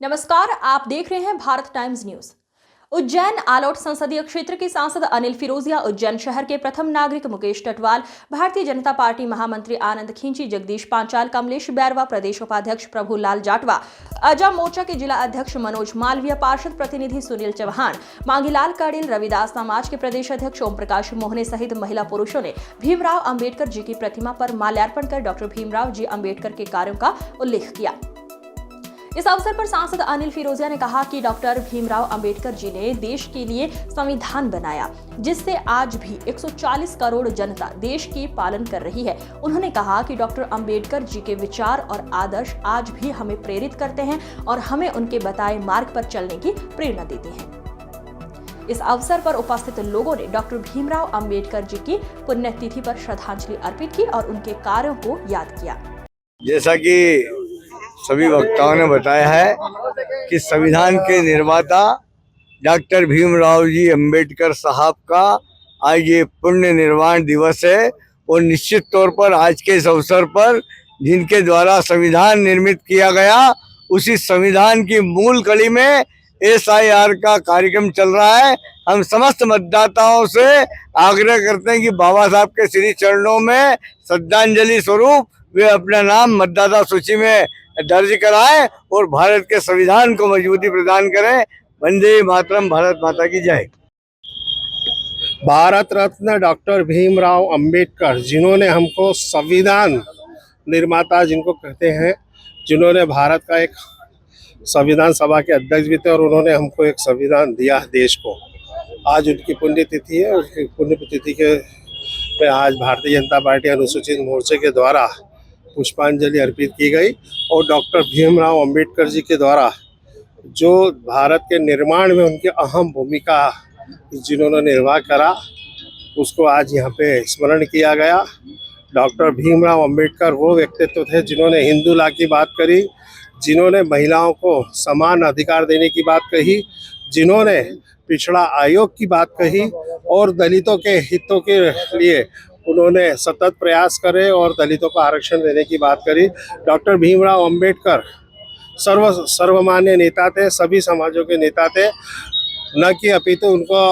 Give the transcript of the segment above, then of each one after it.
नमस्कार, आप देख रहे हैं भारत टाइम्स न्यूज। उज्जैन आलोट संसदीय क्षेत्र के सांसद अनिल फिरोजिया, उज्जैन शहर के प्रथम नागरिक मुकेश टटवाल, भारतीय जनता पार्टी महामंत्री आनंद खींची, जगदीश पांचाल, कमलेश बैरवा, प्रदेश उपाध्यक्ष प्रभुलाल जाटवा, अजम मोर्चा के जिला अध्यक्ष मनोज मालवीय, पार्षद प्रतिनिधि सुनील चौहान, मांगीलाल कड़िल, रविदास समाज के प्रदेश अध्यक्ष ओम प्रकाश मोहने सहित महिला पुरुषों ने भीमराव अंबेडकर जी की प्रतिमा पर माल्यार्पण कर डॉक्टर भीमराव जी अंबेडकर के कार्यों का उल्लेख किया। इस अवसर पर सांसद अनिल फिरोजिया ने कहा कि डॉक्टर भीमराव अंबेडकर जी ने देश के लिए संविधान बनाया, जिससे आज भी 140 करोड़ जनता देश की पालन कर रही है। उन्होंने कहा कि डॉक्टर अंबेडकर जी के विचार और आदर्श आज भी हमें प्रेरित करते हैं और हमें उनके बताए मार्ग पर चलने की प्रेरणा देते हैं। इस अवसर पर उपस्थित लोगों ने डॉक्टर भीमराव अंबेडकर जी की पुण्यतिथि पर श्रद्धांजलि अर्पित की और उनके कार्यों को याद किया। जैसा कि सभी वक्ताओं ने बताया है कि संविधान के निर्माता डॉक्टर भीमराव जी अंबेडकर साहब का आज ये पुण्य निर्माण दिवस है और निश्चित तौर पर आज के इस अवसर पर जिनके द्वारा संविधान निर्मित किया गया, उसी संविधान की मूल कड़ी में SIR का कार्यक्रम चल रहा है। हम समस्त मतदाताओं से आग्रह करते हैं कि बाबा साहब के श्री चरणों में श्रद्धांजलि स्वरूप वे अपना नाम मतदाता सूची में दर्ज कराएं और भारत के संविधान को मजबूती प्रदान करें। वंदे मातरम, भारत माता की जय। भारत रत्न डॉक्टर भीमराव अंबेडकर, जिन्होंने हमको संविधान निर्माता जिनको कहते हैं, जिन्होंने भारत का एक संविधान सभा के अध्यक्ष भी थे और उन्होंने हमको एक संविधान दिया देश को। आज उनकी पुण्यतिथि है। उसकी पुण्यतिथि के पे आज भारतीय जनता पार्टी अनुसूचित मोर्चे के द्वारा पुष्पांजलि अर्पित की गई और डॉक्टर भीमराव अंबेडकर जी के द्वारा जो भारत के निर्माण में उनकी अहम भूमिका जिन्होंने निर्वाह करा, उसको आज यहाँ पे स्मरण किया गया। डॉक्टर भीमराव अंबेडकर वो व्यक्तित्व थे जिन्होंने हिंदू लॉ की बात करी, जिन्होंने महिलाओं को समान अधिकार देने की बात कही, जिन्होंने पिछड़ा आयोग की बात कही और दलितों के हितों के लिए उन्होंने सतत प्रयास करे और दलितों को आरक्षण देने की बात करी। डॉक्टर भीमराव अंबेडकर सर्वमान्य नेता थे, सभी समाजों के नेता थे, न कि अपितु उनको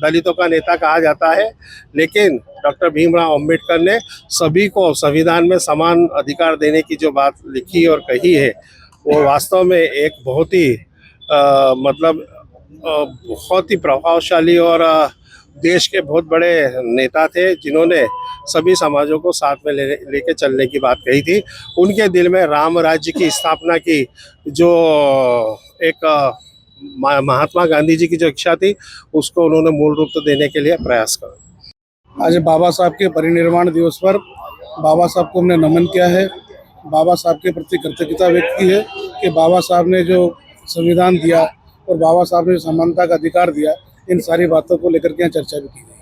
दलितों का नेता कहा जाता है। लेकिन डॉक्टर भीमराव अंबेडकर ने सभी को संविधान में समान अधिकार देने की जो बात लिखी और कही है, वो वास्तव में एक बहुत ही बहुत ही प्रभावशाली और देश के बहुत बड़े नेता थे, जिन्होंने सभी समाजों को साथ में लेके चलने की बात कही थी। उनके दिल में राम राज्य की स्थापना की जो एक महात्मा गांधी जी की जो इच्छा थी, उसको उन्होंने मूल रूप तो देने के लिए प्रयास करा। आज बाबा साहब के परिनिर्वाण दिवस पर बाबा साहब को हमने नमन किया है। बाबा साहब के प्रति कृतज्ञता व्यक्त की है कि बाबा साहब ने जो संविधान दिया और बाबा साहब ने समानता का अधिकार दिया, इन सारी बातों को लेकर के यहाँ चर्चा भी की गई।